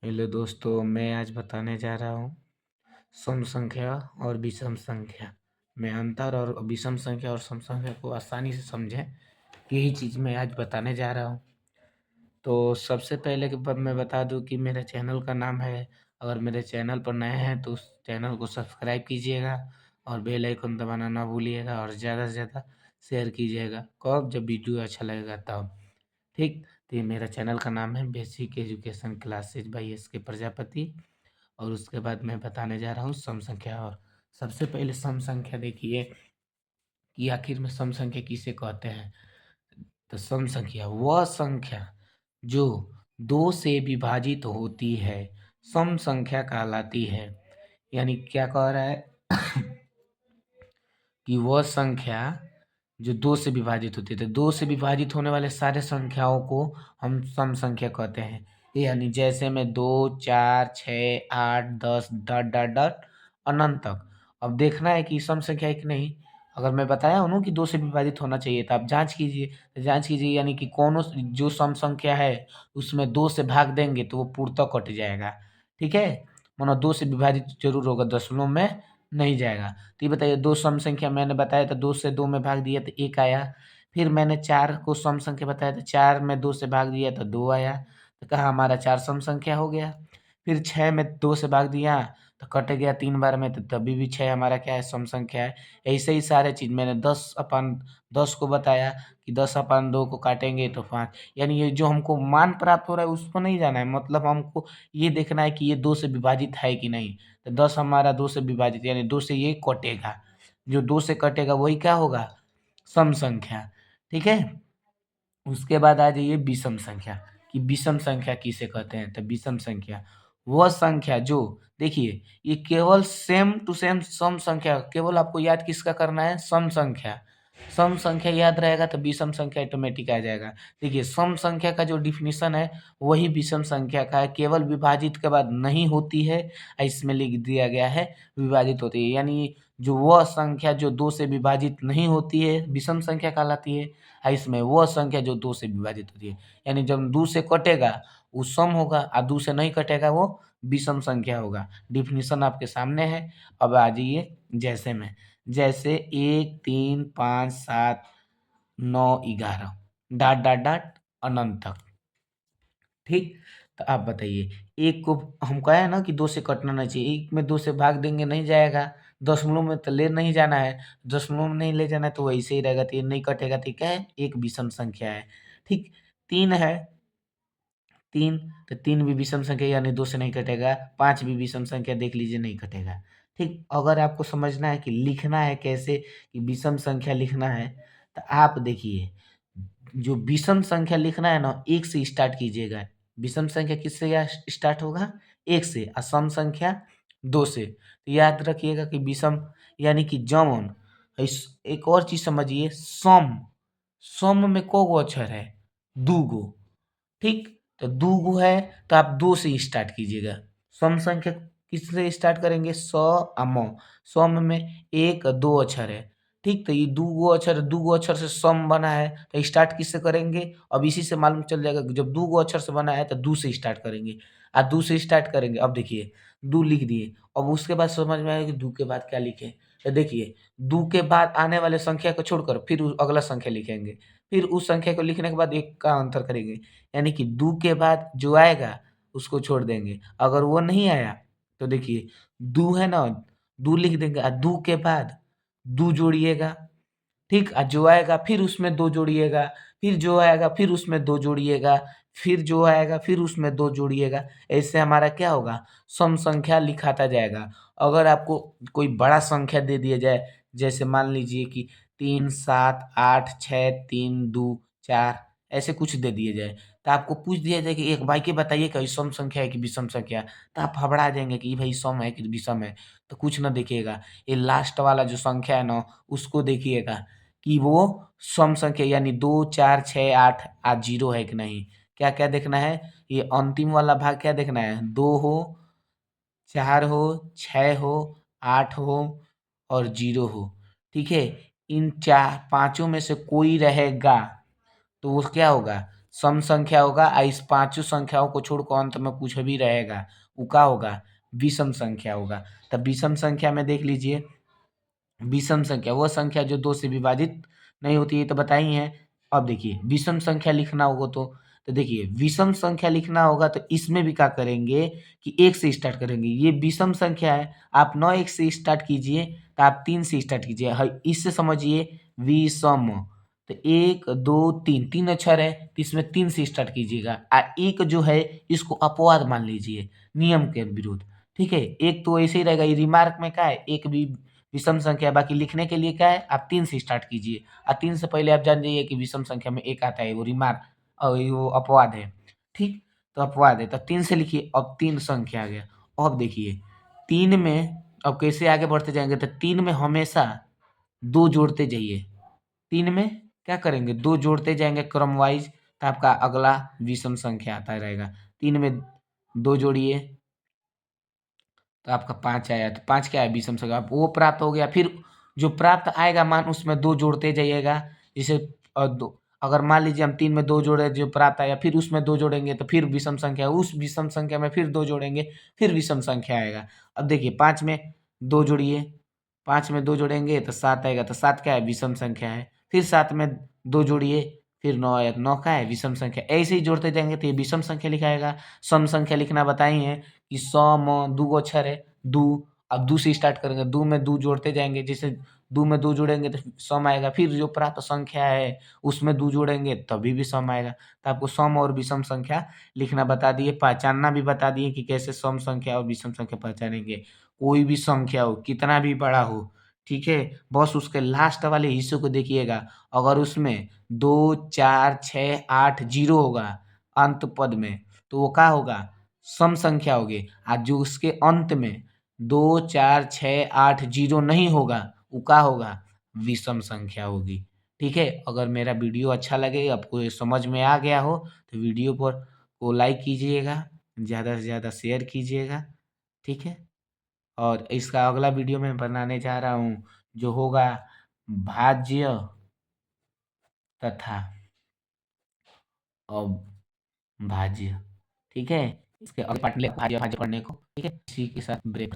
Hello दोस्तों, मैं आज बताने जा रहा हूँ सम संख्या और विषम संख्या में अंतर और विषम संख्या और सम संख्या को आसानी से समझें, यही चीज़ मैं आज बताने जा रहा हूँ। तो सबसे पहले मैं बता दूँ कि मेरे चैनल का नाम है, अगर मेरे चैनल पर नए हैं तो उस चैनल को सब्सक्राइब कीजिएगा और बेल आइकन दबाना ना भूलिएगा और ज़्यादा से ज़्यादा शेयर कीजिएगा। कब जब वीडियो अच्छा लगेगा तब। ठीक, तो ये मेरा चैनल का नाम है basic education classes by S के प्रजापति। और उसके बाद मैं बताने जा रहा हूँ सम संख्या। और सबसे पहले सम संख्या देखिए कि आखिर में सम संख्या किसे कहते हैं। तो सम संख्या वह संख्या जो दो से विभाजित होती है सम संख्या कहलाती है। यानी क्या कह रहा है कि वह संख्या जो दो से विभाजित होती है, तो दो से विभाजित होने वाले सारे संख्याओं को हम सम संख्या कहते हैं। यानी जैसे में 2, 4, 6, 8, 10 डॉट डॉट डॉट अनंत तक। अब देखना है कि सम संख्या है कि नहीं। अगर मैं बताया हूँ ना कि दो से विभाजित होना चाहिए, तो आप जांच कीजिए। जांच कीजिए यानी कि कौन जो सम संख्या है उसमें दो से भाग देंगे तो वो पूर्णतः कट जाएगा। ठीक है, मानो दो से विभाजित जरूर होगा, दशमलव में नहीं जाएगा। तो ये बताइए, दो सम संख्या मैंने बताया था, दो से दो में भाग दिया तो एक आया। फिर मैंने चार को सम संख्या बताया था, चार में दो से भाग दिया तो दो आया। तो कहा हमारा चार सम संख्या हो गया। फिर छः में दो से भाग दिया तो कट गया तीन बार में, तो तभी भी छः हमारा क्या है, सम संख्या है। ऐसे ही सारे चीज मैंने 10 को बताया कि 10/2 को काटेंगे तो 5। यानी ये जो हमको मान प्राप्त हो रहा है उसको नहीं जाना है, मतलब हमको ये देखना है कि ये दो से विभाजित है कि नहीं। तो 10 हमारा दो से विभाजित, यानी दो से ये कटेगा। जो दो से कटेगा वही क्या होगा, सम संख्या। ठीक है, उसके बाद आ जाइए विषम संख्या कि विषम संख्या किसे कहते हैं। तो विषम संख्या वह संख्या जो, देखिए ये केवल सेम टू सेम सम संख्या, केवल आपको याद किसका करना है, सम संख्या। सम संख्या याद रहेगा तो विषम संख्या ऑटोमेटिक आ जाएगा। देखिए सम संख्या का जो डिफिनीशन है वही विषम संख्या का है, केवल विभाजित के बाद नहीं होती है। इसमें लिख दिया गया है विभाजित होती है। यानी जो वह संख्या जो दो से विभाजित नहीं होती है विषम संख्या कहलाती है। इसमें वह संख्या जो दो से विभाजित होती है, यानी जब दो से कटेगा वो सम होगा और दो से नहीं कटेगा वो विषम संख्या होगा। डिफिनीशन आपके सामने है। अब आ जाइए जैसे 1, 3, 5, 7, 9, 11 डॉट डॉट डॉट अनंत तक। ठीक, तो आप बताइए, एक को हम कहे ना कि दो से कटना नहीं चाहिए, एक में दो से भाग देंगे नहीं जाएगा। दशमलव में तो ले नहीं जाना है, दशमलव में नहीं ले जाना है तो वैसे ही रहेगा, तो ये नहीं कटेगा। ठीक है, एक विषम संख्या है। ठीक, तीन है, तीन, तो तीन भी विषम संख्या यानी दो से नहीं कटेगा। पांच भी विषम संख्या, देख लीजिए नहीं कटेगा। ठीक, अगर आपको समझना है कि लिखना है कैसे, कि विषम संख्या लिखना है, तो आप देखिए जो विषम संख्या लिखना है ना, एक से स्टार्ट कीजिएगा। विषम संख्या किससे स्टार्ट होगा, एक से, और सम संख्या दो से। तो याद रखिएगा कि विषम यानी कि जमन। एक और चीज समझिए, सम, सम में को अक्षर है, दू गो। ठीक, तो दू गो है तो आप दो से स्टार्ट कीजिएगा। सम संख्या किससे स्टार्ट करेंगे, स आ म। सम में एक दो अक्षर है। ठीक, तो ये दू गो अक्षर से सम बना है, तो स्टार्ट किससे करेंगे। अब इसी से मालूम चल जाएगा कि जब दू गो अक्षर से बना है तो दू से स्टार्ट करेंगे। दू से स्टार्ट करेंगे, अब देखिए दू लिख दिए। अब उसके बाद समझ में आएगा कि दू के बाद क्या लिखें। तो देखिए दू के बाद आने वाले संख्या को छोड़कर फिर अगला संख्या लिखेंगे। फिर उस संख्या को लिखने के बाद एक का अंतर करेंगे, यानी कि दू के बाद जो आएगा उसको छोड़ देंगे। अगर वो नहीं आया तो देखिए दू है ना, दू लिख देंगे और दू के बाद दू जोड़िएगा। ठीक, जो आएगा फिर उसमें दो जोड़िएगा, फिर जो आएगा फिर उसमें दो जोड़िएगा, फिर जो आएगा फिर उसमें दो जोड़िएगा। ऐसे हमारा क्या होगा, सम संख्या लिखाता जाएगा। अगर आपको कोई बड़ा संख्या दे दिया जाए, जैसे मान लीजिए कि 3, 7, 8, 6, 3, 2, 4, ऐसे कुछ दे दिए जाए, तो आपको पूछ दिया जाए कि एक भाई के बताइए कि सम संख्या है कि विषम संख्या है, तो आप हबड़ा जाएंगे कि भाई सम है कि विषम है। तो कुछ ना देखिएगा, ये लास्ट वाला जो संख्या है ना उसको देखिएगा कि वो सम संख्या यानी 2, 4, 6, 8 आज 0 है कि नहीं। क्या-क्या देखना है? ये अंतिम वाला भाग क्या देखना है? 2 हो, 4 हो, 6 हो, 8 हो और 0 हो। ठीक है? इन चार पाँचों में से कोई रहेगा तो वो क्या होगा? सम संख्या होगा इस पांचों संख्याओं को छोड़कर अंत में कुछ भी रहेगा वो क्या होगा, विषम संख्या होगा। तब विषम संख्या में देख लीजिए, विषम संख्या वो संख्या जो दो से विभाजित नहीं होती है, तो बताई है। अब देखिए विषम संख्या लिखना होगा तो देखिए विषम संख्या लिखना होगा तो इसमें भी क्या करेंगे कि एक से स्टार्ट करेंगे। ये विषम संख्या है, आप 9 एक से स्टार्ट कीजिए तो आप 3 से स्टार्ट कीजिए। इससे समझिए विषम, तो 1 2 3 तीन अक्षर है तो इसमें 3 से स्टार्ट कीजिएगा। एक जो है इसको अपवाद मान लीजिए नियम के विरुद्ध। ठीक है, एक तो ऐसे ही रहेगा, ये रिमार्क में क्या है, एक भी विषम संख्या, बाकी लिखने के लिए क्या है आप 3 से स्टार्ट कीजिए। और 3 से पहले आप जान जाइए कि विषम संख्या में एक आता है वो रिमार्क और वो अपवाद है। ठीक, तो अपवाद है तो 3 से लिखिए। अब 3 संख्या आ गया। अब देखिए 3 में अब कैसे आगे बढ़ते जाएंगे, तो 3 में हमेशा 2 जोड़ते जाइए। 3 में क्या करेंगे, 2 जोड़ते जाएंगे क्रम वाइज, तो आपका अगला विषम संख्या आता रहेगा। 3 में 2 जोड़िए तो आपका 5 आया, तो 5 क्या है विषम संख्या, आप वो प्राप्त हो गया। फिर जो प्राप्त आएगा मान उसमें 2 जोड़ते जाइएगा। जैसे दो, अगर मान लीजिए हम 3 में 2 जोड़े जो प्राप्त आया, फिर उसमें 2 जोड़ेंगे तो फिर विषम संख्या, उस विषम संख्या में फिर 2 जोड़ेंगे फिर विषम संख्या आएगा। अब देखिए 5 में 2 जोड़िए, 5 में 2 जोड़ेंगे तो 7 आएगा, तो 7 क्या है विषम संख्या है। फिर 7 में 2 जोड़िए, फिर 9 आया, 9 का है विषम संख्या। ऐसे ही जोड़ते जाएंगे तो ये विषम संख्या लिखाएगा। सम संख्या लिखना बताई है कि सौ म दू गो अक्षर है, दू। अब दू से स्टार्ट करेंगे, दू में दू जोड़ते जाएंगे। जैसे दू में दू जोड़ेंगे तो सम आएगा, फिर जो प्राप्त संख्या है उसमें दू जोड़ेंगे तभी भी सम आएगा। तो आपको सम और विषम संख्या लिखना बता दिए, पहचानना भी बता दिए कि कैसे सम संख्या और विषम संख्या पहचानेंगे। कोई भी संख्या हो, कितना भी बड़ा हो, ठीक है, बस उसके लास्ट वाले हिस्से को देखिएगा। अगर उसमें 2 4 6 8 जीरो होगा अंत पद में, तो वो क्या होगा, सम संख्या होगी। और जो उसके अंत में 2 4 6 8 जीरो नहीं होगा वो क्या होगा, विषम संख्या होगी। ठीक है, अगर मेरा वीडियो अच्छा लगे, आपको ये समझ में आ गया हो, तो वीडियो पर को लाइक कीजिएगा, ज़्यादा से ज़्यादा शेयर कीजिएगा। ठीक है, और इसका अगला वीडियो मैं बनाने जा रहा हूँ जो होगा भाज्य तथा अभाज्य। ठीक है, इसके अगले पार्ट में भाज्य भाज्य पढ़ने को। ठीक है, इसी के साथ ब्रेक।